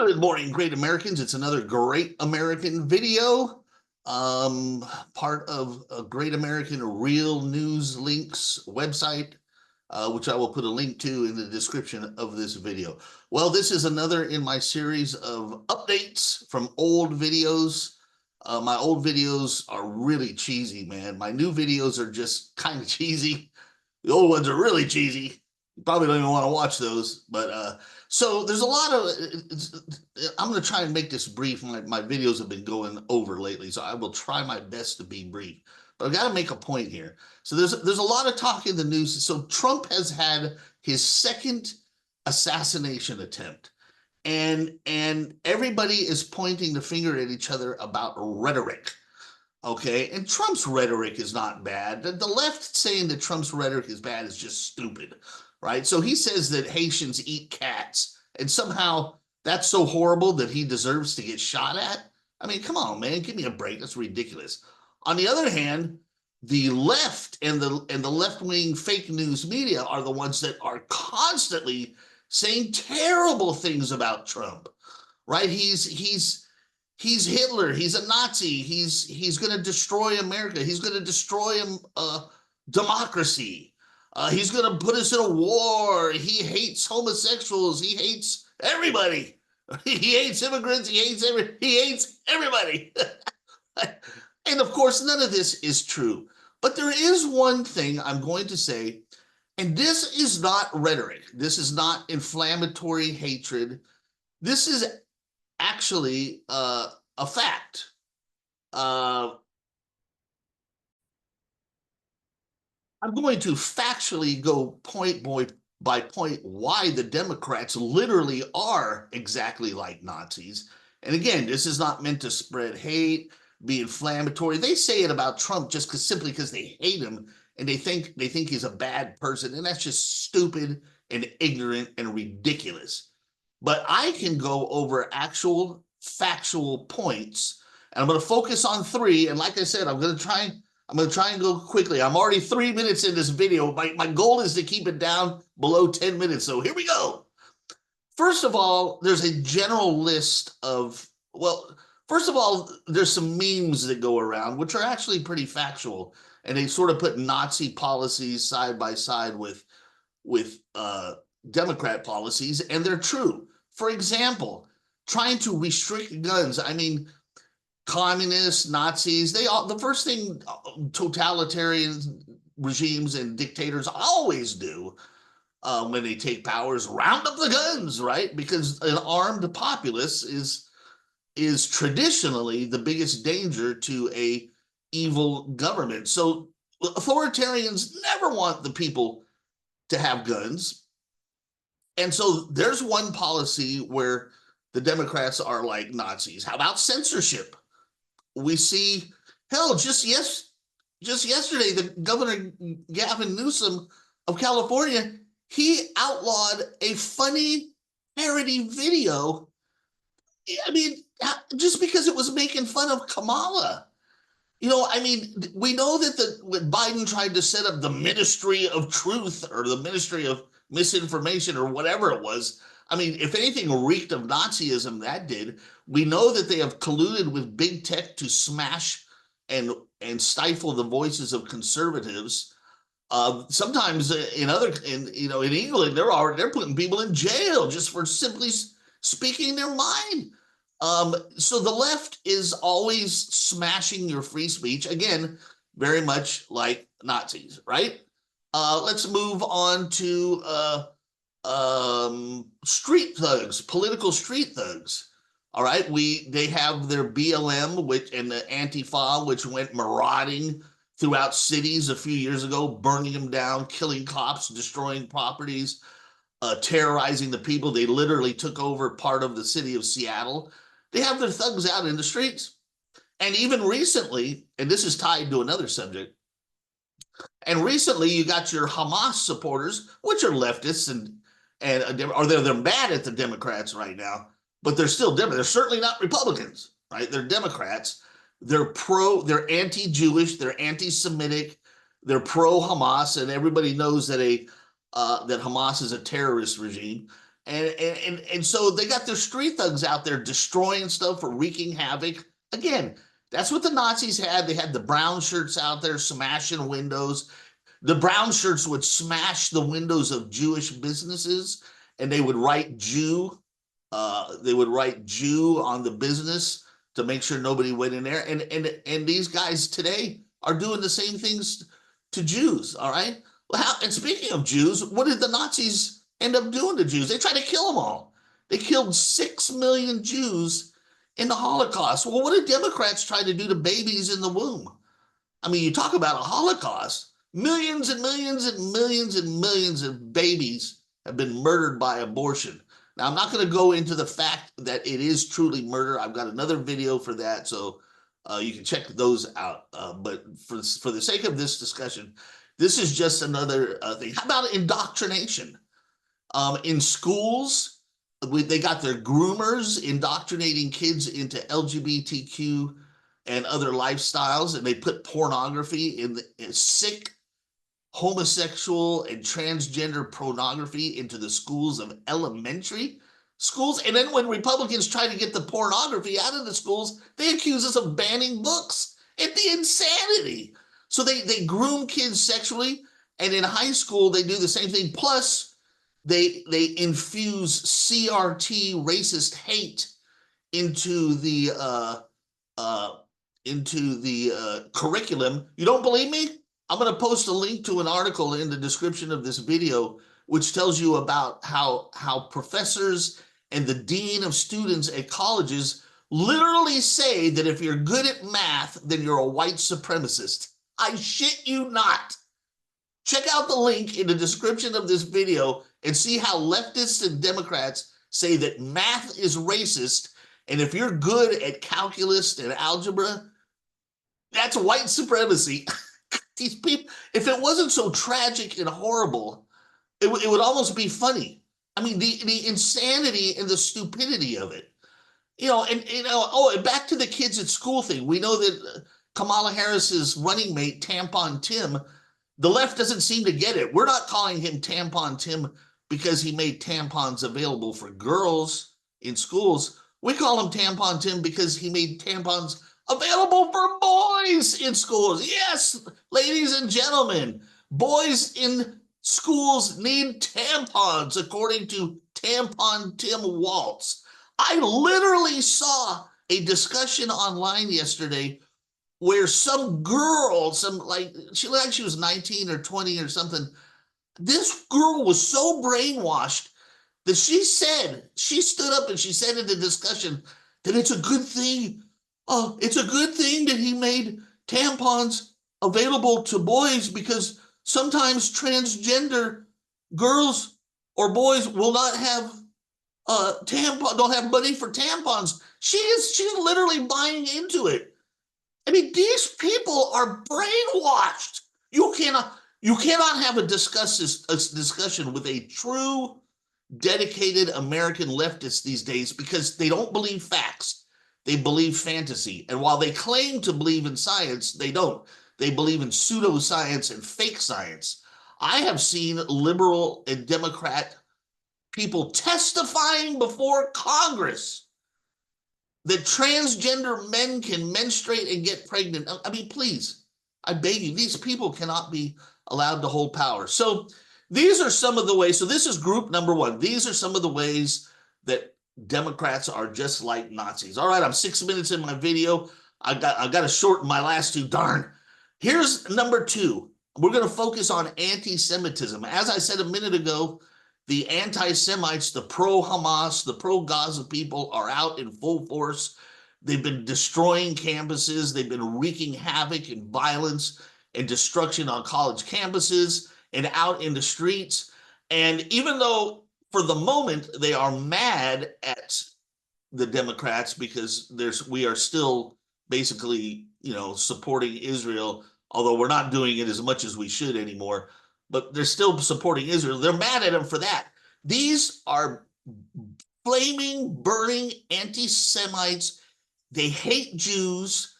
Good morning, great Americans. It's another Great American video, part of a Great American Real News Links website, which I will put a link to in the description of this video. Well, this is another in my series of updates from old videos. My old videos are really cheesy, man. My new videos are just kind of cheesy. The old ones are really cheesy. You probably don't even want to watch those, but so there's a lot of, I'm going to try and make this brief. My videos have been going over lately, so I will try my best to be brief. But I've got to make a point here. So there's a lot of talk in the news. So Trump has had his second assassination attempt, and everybody is pointing the finger at each other about rhetoric. Okay, and Trump's rhetoric is not bad. The left saying that Trump's rhetoric is bad is just stupid, right? So he says that Haitians eat cats, and somehow that's so horrible that he deserves to get shot at. I mean, come on, man, give me a break. That's ridiculous. On the other hand, the left and the left-wing fake news media are the ones that are constantly saying terrible things about Trump, right? He's Hitler. He's a Nazi. He's going to destroy America. He's going to destroy democracy. He's going to put us in a war. He hates homosexuals. He hates everybody. He hates immigrants. He hates everybody. And of course, none of this is true. But there is one thing I'm going to say, and this is not rhetoric. This is not inflammatory hatred. This is actually a fact. I'm going to factually go point by point why the Democrats literally are exactly like Nazis. And again, this is not meant to spread hate, be inflammatory. They say it about Trump just simply because they hate him and they think he's a bad person, and that's just stupid and ignorant and ridiculous. But I can go over actual factual points, and I'm going to focus on three. And like I said, I'm going to try and go quickly. I'm already 3 minutes in this video. My goal is to keep it down below 10 minutes. So here we go. First of all, there's a general list of, well, first of all, there's some memes that go around, which are actually pretty factual. And they sort of put Nazi policies side by side with Democrat policies, and they're true. For example, trying to restrict guns. I mean, communists, Nazis, the first thing totalitarian regimes and dictators always do when they take power is round up the guns, right? Because an armed populace is traditionally the biggest danger to a evil government. So authoritarians never want the people to have guns. And so there's one policy where the Democrats are like Nazis. How about censorship? We see, hell, just yesterday, the Governor Gavin Newsom of California, he outlawed a funny parody video. I mean, just because it was making fun of Kamala. You know, I mean, we know that when Biden tried to set up the Ministry of Truth or the Ministry of Misinformation or whatever it was, I mean, if anything reeked of Nazism, that did. We know that they have colluded with big tech to smash and stifle the voices of conservatives. Sometimes in England, they're putting people in jail just for simply speaking their mind. So the left is always smashing your free speech, again, very much like Nazis, right? Let's move on to street thugs, political street thugs. All right, they have their BLM, and the Antifa, which went marauding throughout cities a few years ago, burning them down, killing cops, destroying properties, terrorizing the people. They literally took over part of the city of Seattle. They have their thugs out in the streets. And even recently, and this is tied to another subject, and recently you got your Hamas supporters, which are leftists they're mad at the Democrats right now, but they're still Democrats. They're certainly not Republicans, right? They're Democrats. They're anti-Jewish, they're anti-Semitic, they're pro-Hamas, and everybody knows that that Hamas is a terrorist regime. And so they got their street thugs out there destroying stuff or wreaking havoc. Again, that's what the Nazis had. They had the brown shirts out there smashing windows. The brown shirts would smash the windows of Jewish businesses, and they would write Jew. They would write Jew on the business to make sure nobody went in there. And these guys today are doing the same things to Jews. All right. Well, and speaking of Jews, what did the Nazis end up doing to Jews? They tried to kill them all. They killed 6 million Jews in the Holocaust. Well, what did Democrats try to do to babies in the womb? I mean, you talk about a Holocaust. Millions and millions and millions and millions of babies have been murdered by abortion. Now, I'm not going to go into the fact that it is truly murder. I've got another video for that, so you can check those out. But for the sake of this discussion, this is just another thing. How about indoctrination? In schools, they got their groomers indoctrinating kids into LGBTQ and other lifestyles, and they put pornography in sick homosexual and transgender pornography into the schools of elementary schools. And then when Republicans try to get the pornography out of the schools, they accuse us of banning books. It's the insanity. So they groom kids sexually, and in high school they do the same thing. Plus, they infuse CRT racist hate into the curriculum. You don't believe me? I'm going to post a link to an article in the description of this video, which tells you about how professors and the dean of students at colleges literally say that if you're good at math, then you're a white supremacist. I shit you not. Check out the link in the description of this video and see how leftists and Democrats say that math is racist, and if you're good at calculus and algebra, that's white supremacy. These people, if it wasn't so tragic and horrible, it would almost be funny. I mean, the insanity and the stupidity of it. And back to the kids at school thing. We know that Kamala Harris's running mate, Tampon Tim, the left doesn't seem to get it. We're not calling him Tampon Tim because he made tampons available for girls in schools. We call him Tampon Tim because he made tampons available for boys in schools. Yes, ladies and gentlemen, boys in schools need tampons, according to Tampon Tim Waltz. I literally saw a discussion online yesterday where some girl, she looked like she was 19 or 20 or something. This girl was so brainwashed that she stood up and she said in the discussion that it's a good thing. It's a good thing that he made tampons available to boys because sometimes transgender girls or boys will not have don't have money for tampons. She's literally buying into it. I mean, these people are brainwashed. You cannot have a discussion with a true dedicated American leftist these days because they don't believe facts. They believe fantasy. And while they claim to believe in science, they don't. They believe in pseudoscience and fake science. I have seen liberal and Democrat people testifying before Congress that transgender men can menstruate and get pregnant. I mean, please, I beg you, these people cannot be allowed to hold power. So these are some of the ways. So this is group number one. These are some of the ways that Democrats are just like Nazis. All right, I'm 6 minutes in my video. I got to shorten my last two. Darn. Here's number two. We're going to focus on anti-Semitism. As I said a minute ago, the anti-Semites, the pro-Hamas, the pro-Gaza people are out in full force. They've been destroying campuses. They've been wreaking havoc and violence and destruction on college campuses and out in the streets. And even though for the moment they are mad at the Democrats because we are still basically, supporting Israel, although we're not doing it as much as we should anymore, but they're still supporting Israel. They're mad at them for that. These are flaming, burning anti-Semites. They hate Jews.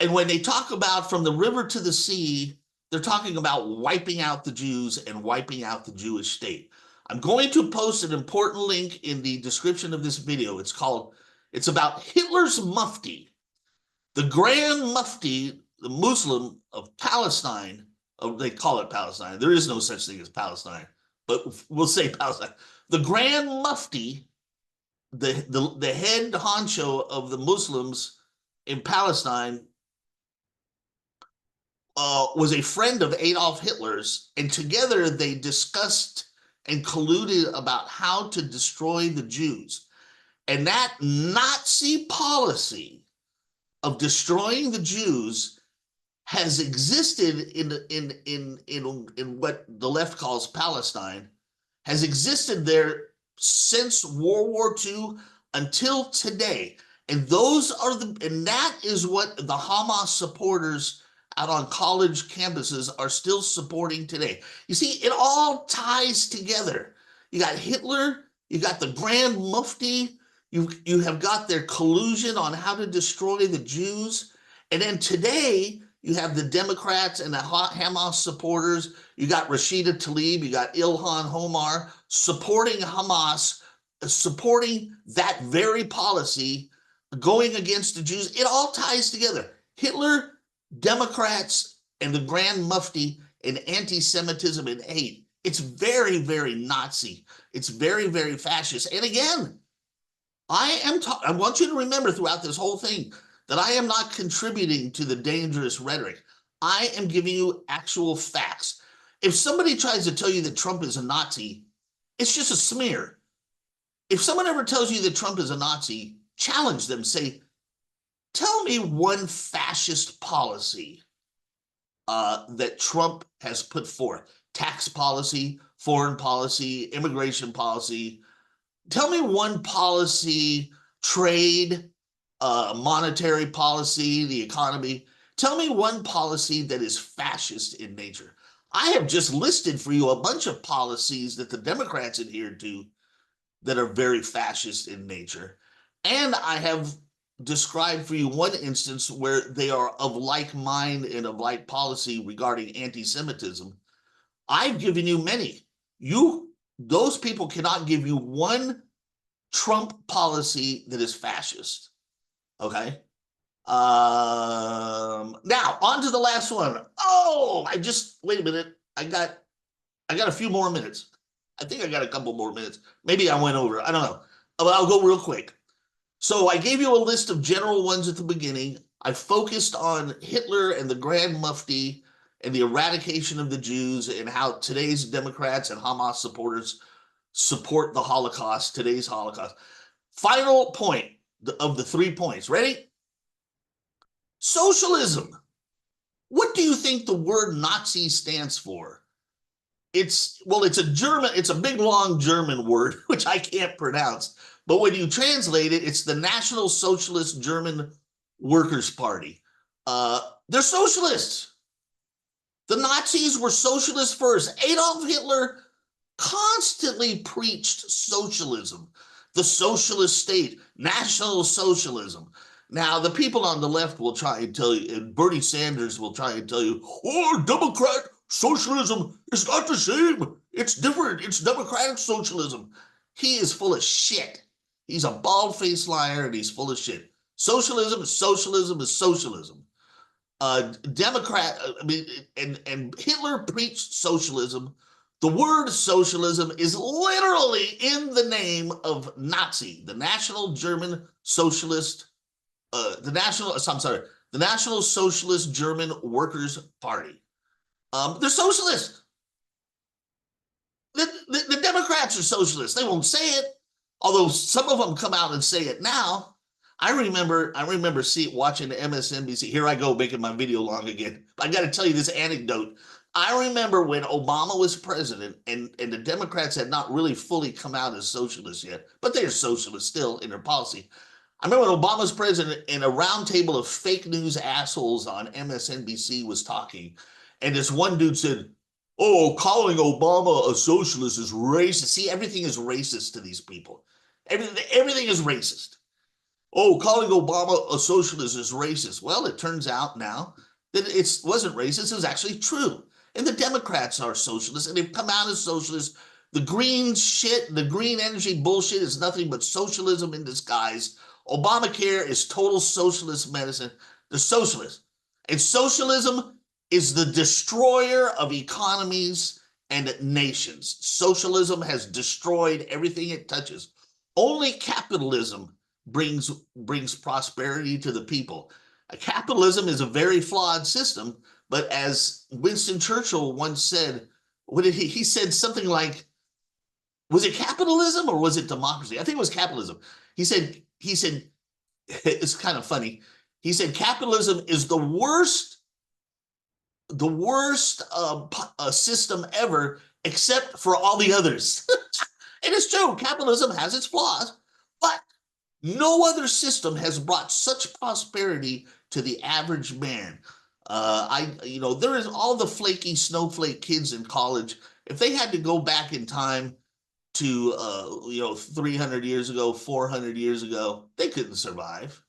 And when they talk about from the river to the sea, they're talking about wiping out the Jews and wiping out the Jewish state. I'm going to post an important link in the description of this video. It's about Hitler's Mufti, the Grand Mufti, the Muslim of Palestine. They call it Palestine. There is no such thing as Palestine, but we'll say Palestine. The Grand Mufti, the head honcho of the Muslims in Palestine, was a friend of Adolf Hitler's, and together they discussed and colluded about how to destroy the Jews. And that Nazi policy of destroying the Jews has existed in what the left calls Palestine, has existed there since World War II until today. And that is what the Hamas supporters out on college campuses are still supporting today. You see, it all ties together. You got Hitler, you got the Grand Mufti, you have got their collusion on how to destroy the Jews. And then today, you have the Democrats and the Hamas supporters. You got Rashida Tlaib, you got Ilhan Omar supporting Hamas, supporting that very policy, going against the Jews. It all ties together. Hitler, Democrats, and the Grand Mufti, and anti-Semitism and hate. It's very, very Nazi. It's very, very fascist. And again, I want you to remember throughout this whole thing that I am not contributing to the dangerous rhetoric. I am giving you actual facts. If somebody tries to tell you that Trump is a Nazi, it's just a smear. If someone ever tells you that Trump is a Nazi, challenge them. Say, tell me one fascist policy that Trump has put forth. Tax policy, foreign policy, immigration policy. Tell me one policy, trade, monetary policy, the economy. Tell me one policy that is fascist in nature. I have just listed for you a bunch of policies that the Democrats adhere to that are very fascist in nature. And I have described for you one instance where they are of like mind and of like policy regarding anti-Semitism. I've given you many. Those people cannot give you one Trump policy that is fascist. Okay. Now on to the last one. Oh, wait a minute. I got a few more minutes. I think I got a couple more minutes. Maybe I went over. I don't know. But I'll go real quick. So I gave you a list of general ones at the beginning. I focused on Hitler and the Grand Mufti and the eradication of the Jews and how today's Democrats and Hamas supporters support the Holocaust, today's Holocaust. Final point of the 3 points. Ready? Socialism. What do you think the word Nazi stands for? It's a big long German word, which I can't pronounce. But when you translate it, it's the National Socialist German Workers' Party. They're socialists. The Nazis were socialists first. Adolf Hitler constantly preached socialism, the socialist state, National Socialism. Now, the people on the left will try and tell you, and Bernie Sanders will try and tell you, oh, Democrat socialism is not the same. It's different. It's democratic socialism. He is full of shit. He's a bald-faced liar, and he's full of shit. Socialism is socialism is socialism. And Hitler preached socialism. The word socialism is literally in the name of Nazi, the National German Socialist, the National Socialist German Workers' Party. They're socialist. The Democrats are socialists. They won't say it, although some of them come out and say it now. I remember watching the MSNBC. Here I go making my video long again. I got to tell you this anecdote. I remember when Obama was president and the Democrats had not really fully come out as socialists yet, but they're socialists still in their policy. I remember when Obama was president and a roundtable of fake news assholes on MSNBC was talking, and this one dude said, oh, calling Obama a socialist is racist. See, everything is racist to these people. Everything is racist. Oh, calling Obama a socialist is racist. Well, it turns out now that it wasn't racist. It was actually true. And the Democrats are socialists, and they've come out as socialists The green shit, the green energy bullshit is nothing but socialism in disguise. Obamacare is total socialist medicine. The socialist. And socialism is the destroyer of economies and nations. Socialism has destroyed everything it touches. Only capitalism brings prosperity to the people. Capitalism is a very flawed system, but as Winston Churchill once said, what did he said something like, was it capitalism or was it democracy? I think it was capitalism. He said it's kind of funny. He said capitalism is the worst system ever, except for all the others. And it's true, capitalism has its flaws, but no other system has brought such prosperity to the average man. There is all the flaky snowflake kids in college. If they had to go back in time to 300 years ago, 400 years ago, they couldn't survive.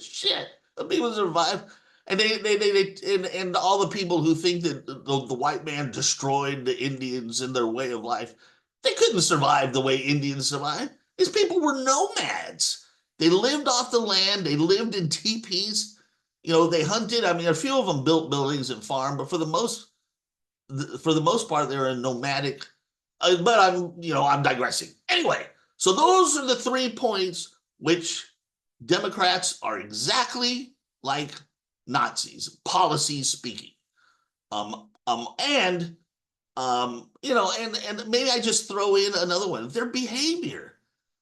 Shit, the people survive. And and all the people who think that the white man destroyed the Indians in their way of life, they couldn't survive the way Indians survived. These people were nomads. They lived off the land. They lived in teepees. They hunted. I mean, a few of them built buildings and farmed, but for the most part, they're a nomadic. But I'm digressing. Anyway, so those are the 3 points which Democrats are exactly like Nazis, policy speaking. And maybe I just throw in another one. Their behavior.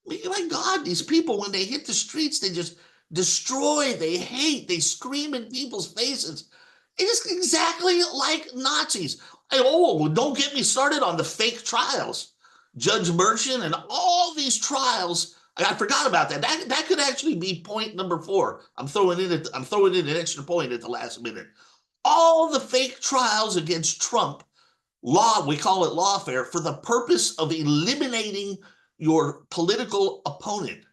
I mean, my God, these people, when they hit the streets, they just destroy, they hate, they scream in people's faces. It is exactly like Nazis. Don't get me started on the fake trials. Judge Merchant and all these trials. I forgot about that. That could actually be point number 4. I'm throwing in an extra point at the last minute. All the fake trials against Trump, we call it lawfare, for the purpose of eliminating your political opponent.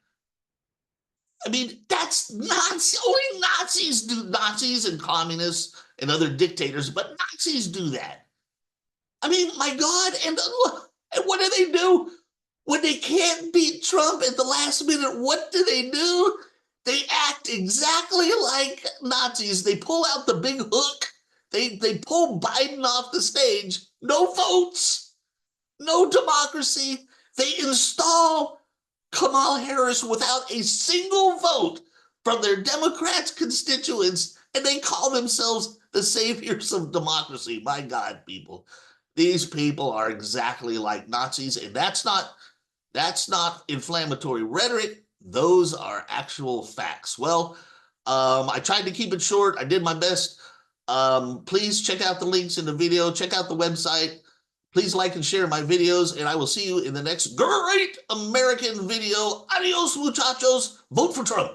I mean, that's Nazi. Only Nazis do, Nazis and communists and other dictators, but Nazis do that. I mean, my God, and what do they do? When they can't beat Trump at the last minute, what do? They act exactly like Nazis. They pull out the big hook. They pull Biden off the stage. No votes, no democracy. They install Kamala Harris without a single vote from their Democrats constituents, and they call themselves the saviors of democracy. My God, people. These people are exactly like Nazis, and that's not inflammatory rhetoric. Those are actual facts. Well, I tried to keep it short. I did my best. Please check out the links in the video. Check out the website. Please like and share my videos, and I will see you in the next great American video. Adios, muchachos. Vote for Trump.